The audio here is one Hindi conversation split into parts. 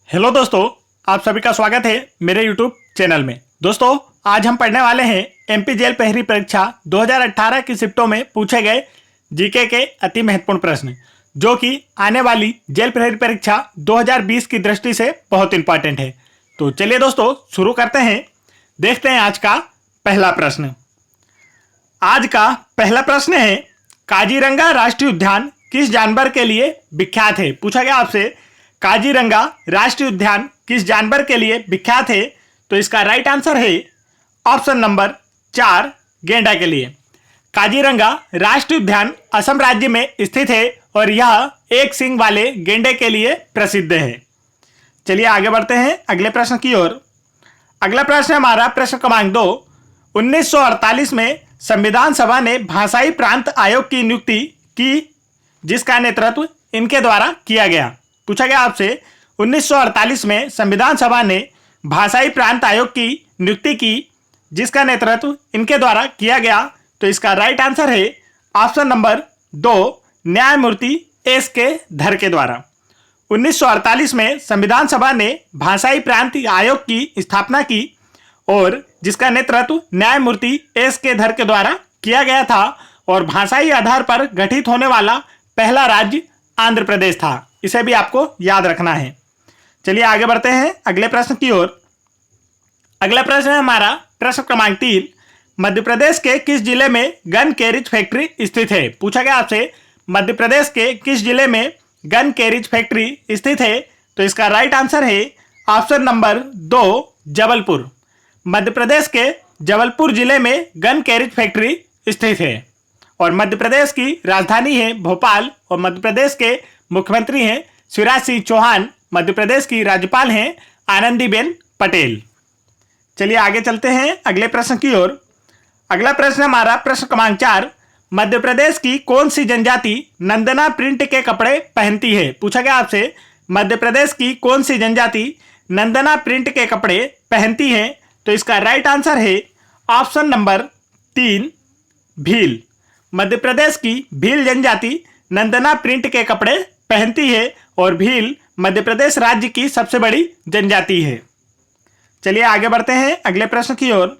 हेलो दोस्तों, आप सभी का स्वागत है मेरे यूट्यूब चैनल में। दोस्तों, आज हम पढ़ने वाले हैं एमपी जेल प्रहरी परीक्षा 2018 की शिफ्टों में पूछे गए जीके के अति महत्वपूर्ण प्रश्न, जो कि आने वाली जेल प्रहरी परीक्षा 2020 की दृष्टि से बहुत इंपॉर्टेंट है। तो चलिए दोस्तों, शुरू करते हैं। देखते हैं आज का पहला प्रश्न। आज का पहला प्रश्न है, काजीरंगा राष्ट्रीय उद्यान किस जानवर के लिए विख्यात है? पूछा गया आपसे, काजीरंगा राष्ट्रीय उद्यान किस जानवर के लिए विख्यात है? तो इसका राइट आंसर है ऑप्शन नंबर 4, गेंडा के लिए। काजीरंगा राष्ट्रीय उद्यान असम राज्य में स्थित है और यह एक सींग वाले गेंडे के लिए प्रसिद्ध है। चलिए आगे बढ़ते हैं अगले प्रश्न की ओर। अगला प्रश्न हमारा प्रश्न क्रमांक 2। 1948 में संविधान सभा ने भाषाई प्रांत आयोग की नियुक्ति की, जिसका नेतृत्व इनके द्वारा किया गया। पूछा गया आपसे, 1948 में संविधान सभा ने भाषाई प्रांत आयोग की नियुक्ति की, जिसका नेतृत्व इनके द्वारा किया गया। तो इसका राइट आंसर है ऑप्शन नंबर 2, न्यायमूर्ति एस.के. धर के द्वारा। 1948 में संविधान सभा ने भाषाई प्रांत आयोग की स्थापना की और जिसका नेतृत्व न्यायमूर्ति एस.के. धर के द्वारा किया गया था, और भाषाई आधार पर गठित होने वाला पहला राज्य आंध्र प्रदेश था। इसे भी आपको याद रखना है। चलिए आगे बढ़ते हैं अगले प्रश्न की ओर। अगला प्रश्न है हमारा प्रश्न क्रमांक 3। मध्य प्रदेश के किस जिले में गन कैरिज फैक्ट्री स्थित है? पूछा गया आपसे, मध्य प्रदेश के किस जिले में गन कैरिज फैक्ट्री स्थित है? तो इसका राइट आंसर है ऑप्शन नंबर 2, जबलपुर। मध्य प्रदेश के जबलपुर जिले में गन कैरिज फैक्ट्री स्थित है। और मध्य प्रदेश की राजधानी है भोपाल, और मध्य प्रदेश के मुख्यमंत्री हैं शिवराज सिंह चौहान। मध्य प्रदेश की राज्यपाल हैं आनंदीबेन पटेल। चलिए आगे चलते हैं अगले प्रश्न की ओर। अगला प्रश्न हमारा प्रश्न क्रमांक 4। मध्य प्रदेश की कौन सी जनजाति नंदना प्रिंट के कपड़े पहनती है? पूछा गया आपसे, मध्य प्रदेश की कौन सी जनजाति नंदना प्रिंट के कपड़े पहनती है? तो इसका राइट आंसर है ऑप्शन नंबर 3, भील। मध्य प्रदेश की भील जनजाति नंदना प्रिंट के कपड़े पहनती है, और भील मध्य प्रदेश राज्य की सबसे बड़ी जनजाति है। चलिए आगे बढ़ते हैं अगले प्रश्न की ओर।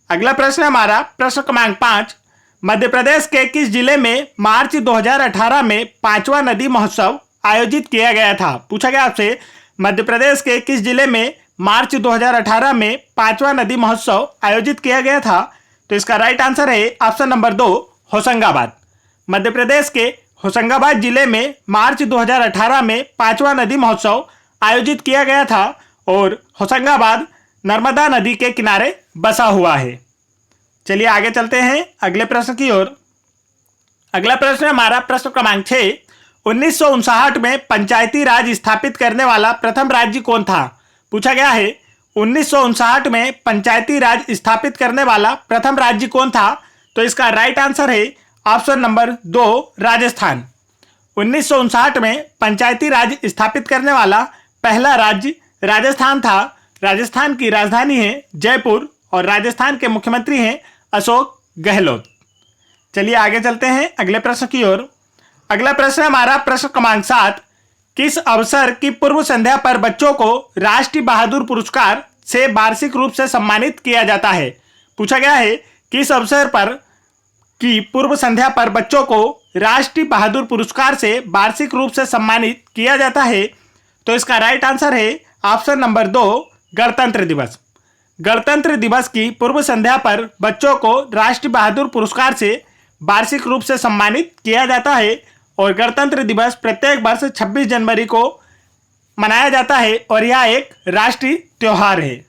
अगला प्रश्न हमारा प्रश्न क्रमांक 5। मध्य प्रदेश के किस जिले में मार्च 2018 में 5वां नदी महोत्सव आयोजित किया गया था? पूछा गया आपसे, मध्य प्रदेश के किस जिले में मार्च 2018 में 5वां नदी महोत्सव आयोजित किया गया था? तो इसका राइट आंसर है ऑप्शन नंबर 2, होशंगाबाद। मध्य प्रदेश के होशंगाबाद जिले में मार्च 2018 में 5वां नदी महोत्सव आयोजित किया गया था, और होशंगाबाद नर्मदा नदी के किनारे बसा हुआ है। चलिए आगे चलते हैं अगले प्रश्न की ओर। अगला प्रश्न हमारा प्रश्न क्रमांक 6। 1959 में पंचायती राज स्थापित करने वाला प्रथम राज्य कौन था? पूछा गया है, 1959 में पंचायती राज स्थापित करने वाला प्रथम राज्य कौन था? तो इसका राइट आंसर है ऑप्शन नंबर 2, राजस्थान। 1959 में पंचायती राज स्थापित करने वाला पहला राज्य राजस्थान था। राजस्थान की राजधानी है जयपुर, और राजस्थान के मुख्यमंत्री हैं अशोक गहलोत। चलिए आगे चलते हैं अगले प्रश्न की ओर। अगला प्रश्न हमारा प्रश्न क्रमांक 7। किस अवसर की पूर्व संध्या पर बच्चों को राष्ट्रीय बहादुर पुरस्कार से वार्षिक रूप से सम्मानित किया जाता है? पूछा गया है, किस अवसर पर की पूर्व संध्या पर बच्चों को राष्ट्रीय बहादुर पुरस्कार से वार्षिक रूप से सम्मानित किया जाता है? तो इसका राइट आंसर है ऑप्शन नंबर 2, गणतंत्र दिवस। गणतंत्र दिवस की पूर्व संध्या पर बच्चों को राष्ट्रीय बहादुर पुरस्कार से वार्षिक रूप से सम्मानित किया जाता है, और गणतंत्र दिवस प्रत्येक वर्ष 26 जनवरी को मनाया जाता है, और यह एक राष्ट्रीय त्योहार है।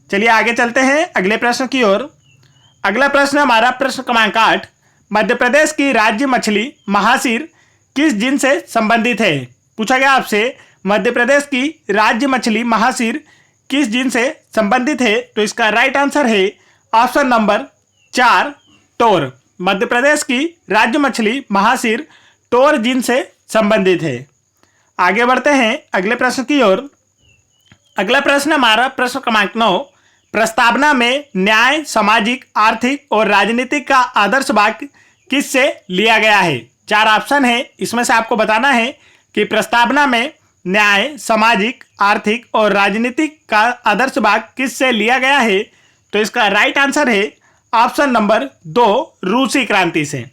चलिए आगे चलते हैं अगले प्रश्न की ओर। अगला प्रश्न हमारा प्रश्न क्रमांक 8। मध्य प्रदेश की राज्य मछली महासीर किस जिन से संबंधित है? पूछा गया आपसे, मध्य प्रदेश की राज्य मछली महासीर किस जिन से संबंधित है? तो इसका राइट आंसर है ऑप्शन नंबर 4, टोर। मध्य प्रदेश की राज्य मछली महासीर टोर जिन से संबंधित है। आगे बढ़ते हैं अगले प्रश्न की ओर। अगला प्रश्न हमारा प्रश्न क्रमांक 9। प्रस्तावना में न्याय, सामाजिक, आर्थिक और राजनीतिक का आदर्श वाक्य किससे लिया गया है? 4 ऑप्शन है, इसमें से आपको बताना है कि प्रस्तावना में न्याय, सामाजिक, आर्थिक और राजनीतिक का आदर्श भाग किससे लिया गया है? तो इसका राइट आंसर है ऑप्शन नंबर 2, रूसी क्रांति से।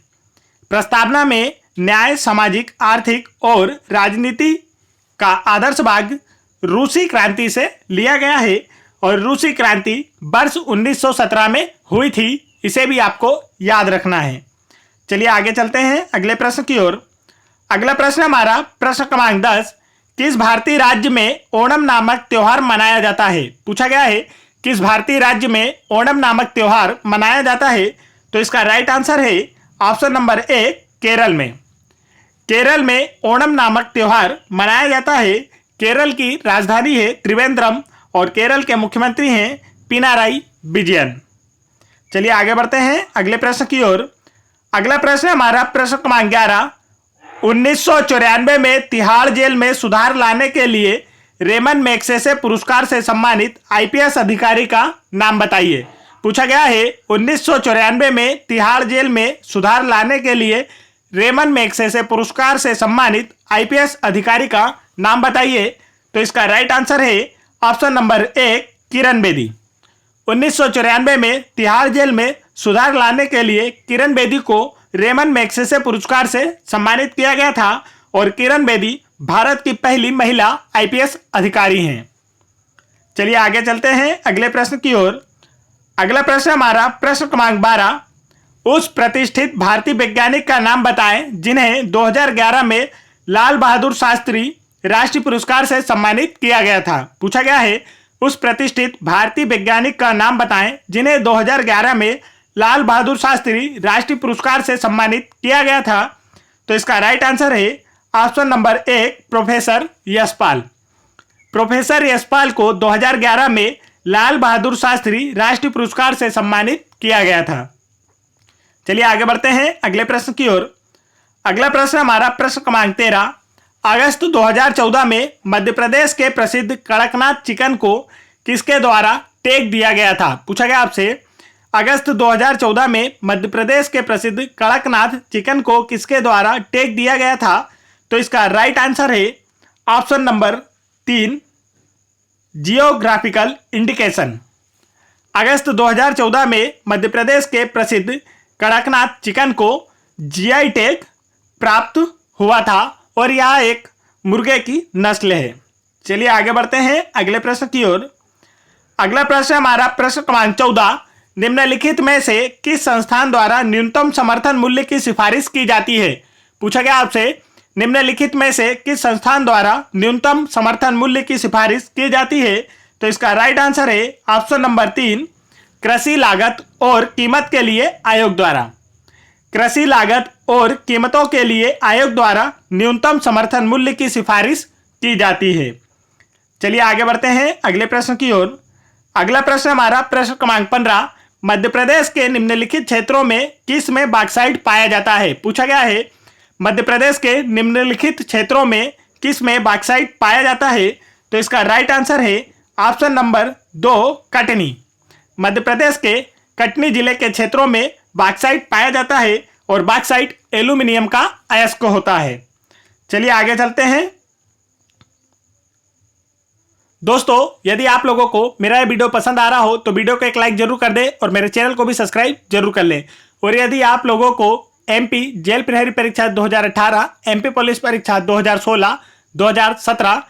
प्रस्तावना में न्याय, सामाजिक, आर्थिक और राजनीति का आदर्श भाग रूसी क्रांति से लिया गया है और रूसी क्रांति वर्ष 1917 में हुई थी। इसे भी आपको याद रखना है। चलिए आगे चलते हैं अगले प्रश्न की ओर। अगला प्रश्न हमारा प्रश्न क्रमांक 10, किस भारतीय राज्य में ओणम नामक त्योहार मनाया जाता है? पूछा गया है किस भारतीय राज्य में ओणम नामक त्योहार मनाया जाता है? तो इसका राइट आंसर है ऑप्शन नंबर 1, केरल में। केरल में ओणम नामक त्योहार मनाया जाता है। केरल की राजधानी है त्रिवेंद्रम और केरल के मुख्यमंत्री हैं पिनाराई विजयन। चलिए आगे बढ़ते हैं अगले प्रश्न की ओर। अगला प्रश्न हमारा प्रश्न क्रमांक 11, 1994 में तिहाड़ जेल में सुधार लाने के लिए रेमन मैग्सेसे पुरस्कार से सम्मानित आईपीएस अधिकारी का नाम बताइए। पूछा गया है 1994 में तिहाड़ जेल में सुधार लाने के लिए रेमन मैग्सेसे पुरस्कार से सम्मानित आईपीएस अधिकारी का नाम बताइए। तो इसका राइट आंसर है ऑप्शन नंबर 1, किरण बेदी। 1994 में तिहाड़ जेल में सुधार लाने के लिए किरण बेदी को रेमन मैग्सेसे पुरस्कार से सम्मानित किया गया था और किरण बेदी भारत की पहली महिला आईपीएस अधिकारी हैं। चलिए आगे चलते हैं अगले प्रश्न की ओर। अगला प्रश्न हमारा प्रश्न क्रमांक 12, उस प्रतिष्ठित भारतीय वैज्ञानिक का नाम बताएं जिन्हें 2011 में लाल बहादुर शास्त्री राष्ट्रीय पुरस्कार से सम्मानित किया गया था। पूछा गया है उस प्रतिष्ठित भारतीय वैज्ञानिक का नाम बताएं जिन्हें 2011 में लाल बहादुर शास्त्री राष्ट्रीय पुरस्कार से सम्मानित किया गया था। तो इसका राइट आंसर है option number 1, professor Yashpal. Professor Yashpal को 2011 में लाल बहादुर शास्त्री राष्ट्रीय पुरस्कार से सम्मानित किया गया था। चलिए आगे बढ़ते हैं अगले प्रश्न की ओर। अगला प्रश्न हमारा प्रश्न क्रमांक 13, अगस्त 2014 में मध्य प्रदेश के प्रसिद्ध कड़कनाथ चिकन को किसके द्वारा टैग दिया गया था? पूछा गया आपसे अगस्त 2014 में मध्य प्रदेश के प्रसिद्ध कड़कनाथ चिकन को किसके द्वारा टैग दिया गया था? तो इसका राइट आंसर है ऑप्शन नंबर 3, जियोग्राफिकल इंडिकेशन। अगस्त 2014 में मध्य प्रदेश के प्रसिद्ध कड़कनाथ चिकन को जीआई टैग प्राप्त हुआ था और यह एक मुर्गे की नस्ल है। चलिए आगे बढ़ते हैं अगले प्रश्न की ओर। अगला प्रश्न हमारा प्रश्न क्रमांक 14, निम्नलिखित में से किस संस्थान द्वारा न्यूनतम समर्थन मूल्य की सिफारिश की जाती है? पूछा गया आपसे निम्नलिखित में से किस संस्थान द्वारा न्यूनतम समर्थन मूल्य की सिफारिश की जाती है? तो इसका राइट आंसर है ऑप्शन नंबर 3, कृषि लागत और कीमत के लिए आयोग द्वारा। कृषि लागत और कीमतों के लिए आयोग द्वारा न्यूनतम समर्थन मूल्य की सिफारिश की जाती है। चलिए आगे बढ़ते हैं अगले प्रश्न की ओर। अगला प्रश्न हमारा प्रश्न क्रमांक 15, मध्य प्रदेश के निम्नलिखित क्षेत्रों में किस में बॉक्साइट पाया जाता है? पूछा गया है मध्य प्रदेश के निम्नलिखित क्षेत्रों में किस में बॉक्साइट पाया जाता है? तो इसका राइट आंसर है ऑप्शन नंबर 2, कटनी। मध्य प्रदेश के कटनी जिले के क्षेत्रों में बॉक्साइट पाया जाता है और बॉक्साइट एल्यूमिनियम का अयस्क होता है। चलिए आगे चलते हैं। दोस्तों यदि आप लोगों को मेरा ये वीडियो पसंद आ रहा हो तो वीडियो को एक लाइक जरूर कर दें और मेरे चैनल को भी सब्सक्राइब जरूर कर लें। और यदि आप लोगों को एमपी जेल प्रहरी परीक्षा 2018, एमपी पुलिस परीक्षा 2016, 2017,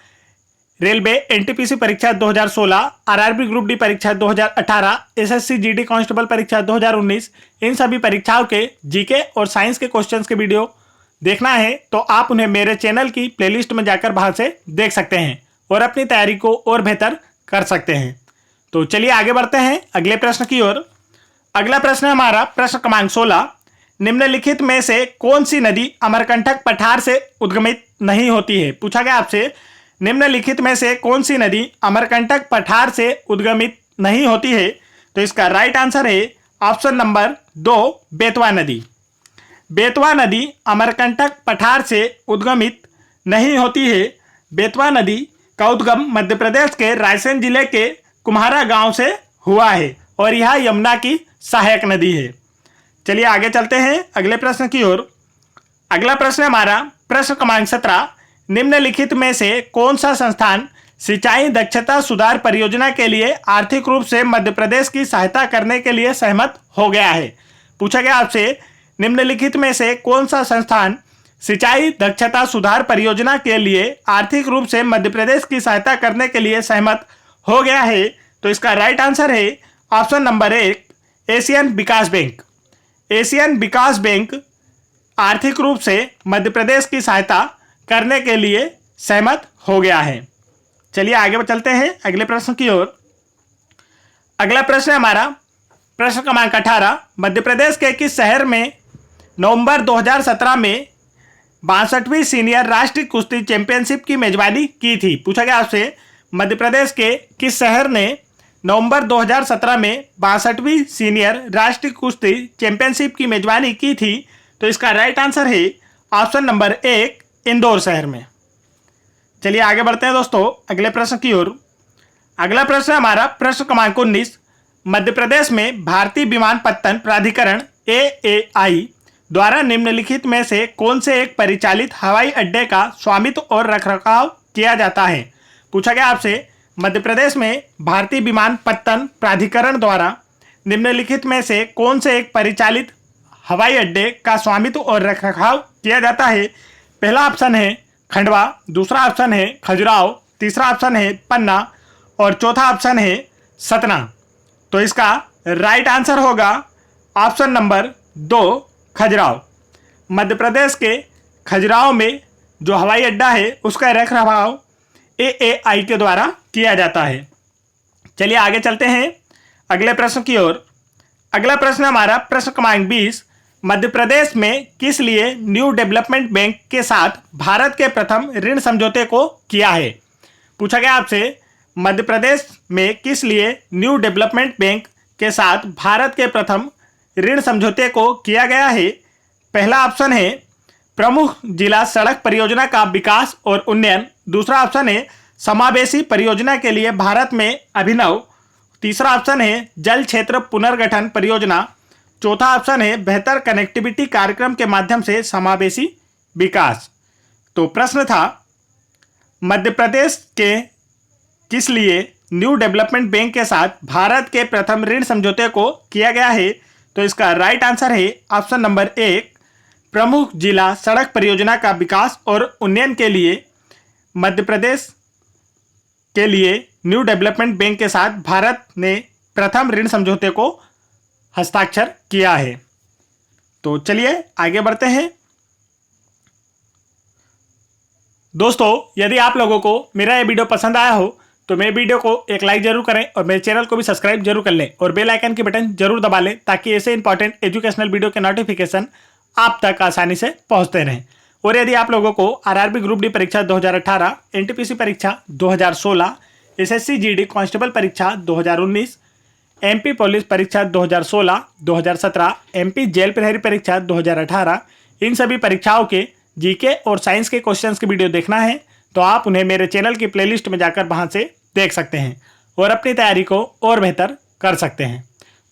रेलवे एनटीपीसी परीक्षा 2016, आरआरबी ग्रुप डी परीक्षा 2018, एसएससी जीडी कांस्टेबल परीक्षा 2019, इन सभी परीक्षाओं के जीके और साइंस के क्वेश्चंस के वीडियो देखना है तो आप उन्हें मेरे चैनल की प्लेलिस्ट में जाकर बाहर से देख सकते हैं और अपनी तैयारी को और बेहतर कर सकते हैं। तो चलिए आगे बढ़ते हैं अगले प्रश्न की ओर। अगला प्रश्न हमारा प्रश्न क्रमांक 16, निम्नलिखित में से कौन सी नदी अमरकंटक पठार से उद्गमित नहीं होती है? पूछा गया आपसे निम्नलिखित में से कौन सी नदी अमरकंटक पठार से उद्गमित नहीं होती है? तो इसका राइट आंसर है ऑप्शन नंबर 2, बेतवा नदी। बेतवा नदी अमरकंटक पठार से उद्गमित नहीं होती है। बेतवा नदी का उद्गम मध्य प्रदेश के रायसेन जिले के कुम्हारा गांव से हुआ है और यह यमुना की सहायक नदी है। चलिए आगे चलते हैं अगले प्रश्न की ओर। अगला प्रश्न हमारा प्रश्न क्रमांक 17, निम्नलिखित में से कौन सा संस्थान सिंचाई दक्षता सुधार परियोजना के लिए आर्थिक रूप से मध्य प्रदेश की सहायता करने के लिए सहमत हो गया है? पूछा गया आपसे, निम्नलिखित में से कौन सा संस्थान सिंचाई दक्षता सुधार परियोजना के लिए आर्थिक रूप से मध्य प्रदेश की सहायता करने के लिए सहमत हो गया है? तो इसका राइट आंसर है ऑप्शन नंबर 1, एशियन विकास बैंक। एशियन विकास बैंक आर्थिक रूप से मध्य प्रदेश की सहायता करने के लिए सहमत हो गया है। चलिए आगे चलते हैं अगले प्रश्न की ओर। अगला प्रश्न है हमारा प्रश्न क्रमांक 18, मध्य प्रदेश के किस शहर में नवंबर 2017 में 62वीं सीनियर राष्ट्रीय कुश्ती चैंपियनशिप की मेजबानी की थी? पूछा गया आपसे, मध्य प्रदेश के किस शहर ने नवंबर 2017 में 62वीं सीनियर राष्ट्रीय कुश्ती चैंपियनशिप की मेजबानी की थी? तो इसका राइट आंसर है ऑप्शन नंबर 1, इंदौर शहर में। चलिए आगे बढ़ते हैं दोस्तों अगले प्रश्न की ओर। अगला प्रश्न हमारा प्रश्न क्रमांक 19, मध्य प्रदेश में भारतीय विमानपत्तन प्राधिकरण AAI द्वारा निम्नलिखित में से कौन से एक परिचालित हवाई अड्डे का स्वामित्व और रखरखाव किया जाता है? पूछा गया आपसे, मध्य प्रदेश में भारतीय विमानपत्तन प्राधिकरण द्वारा निम्नलिखित में से कौन से एक परिचालित हवाई अड्डे का स्वामित्व और रखरखाव किया जाता है? पहला ऑप्शन है खंडवा, दूसरा ऑप्शन है खजुराहो, तीसरा ऑप्शन है पन्ना और चौथा ऑप्शन है सतना। तो इसका राइट आंसर होगा ऑप्शन नंबर 2, खजुराहो। मध्य प्रदेश के खजुराहो में जो हवाई अड्डा है उसका रखरखाव AAI के द्वारा किया जाता है। चलिए आगे चलते हैं अगले प्रश्न की ओर। अगला प्रश्न हमारा प्रश्न क्रमांक 20, मध्य प्रदेश में किस लिए न्यू डेवलपमेंट बैंक के साथ भारत के प्रथम ऋण समझौते को किया है? पूछा गया आपसे, मध्य प्रदेश में किस लिए न्यू डेवलपमेंट बैंक के साथ भारत के प्रथम ऋण समझौते को किया गया है? पहला ऑप्शन है प्रमुख जिला सड़क परियोजना का विकास और उन्नयन, दूसरा ऑप्शन है समावेशी परियोजना के लिए भारत में अभिनव, तीसरा ऑप्शन है जल क्षेत्र पुनर्गठन परियोजना, चौथा ऑप्शन है बेहतर कनेक्टिविटी कार्यक्रम के माध्यम से समावेशी विकास। तो प्रश्न था मध्य प्रदेश के किस लिए न्यू डेवलपमेंट बैंक के साथ भारत के प्रथम ऋण समझौते को किया गया है? तो इसका राइट आंसर है ऑप्शन नंबर 1, प्रमुख जिला सड़क परियोजना का विकास और उन्नयन के लिए मध्य प्रदेश के लिए न्यू डेवलपमेंट बैंक के साथ भारत ने प्रथम ऋण समझौते को हस्ताक्षर किया है। तो चलिए आगे बढ़ते हैं दोस्तों। यदि आप लोगों को मेरा ये वीडियो पसंद आया हो तो मेरे वीडियो को एक लाइक जरूर करें और मेरे चैनल को भी सब्सक्राइब जरूर कर लें और बेल आइकन की बटन जरूर दबा लें ताकि ऐसे इंपॉर्टेंट एजुकेशनल वीडियो के नोटिफिकेशन आप तक आसानी से पहुंचते रहें। और यदि आप लोगों को आरआरबी ग्रुप डी परीक्षा 2018, एनटीपीसी परीक्षा 2016, एसएससी जीडी कांस्टेबल परीक्षा 2019, एमपी पुलिस परीक्षा 2016, 2017, एमपी जेल प्रहरी परीक्षा 2018, इन सभी परीक्षाओं के जीके और साइंस के क्वेश्चंस की वीडियो देखना है तो आप उन्हें मेरे चैनल की प्लेलिस्ट में जाकर वहां से देख सकते हैं और अपनी तैयारी को और बेहतर कर सकते हैं।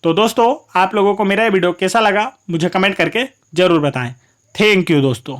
तो दोस्तों आप लोगों को मेरा ये वीडियो कैसा लगा मुझे कमेंट करके ज़रूर बताएं। थैंक यू दोस्तों।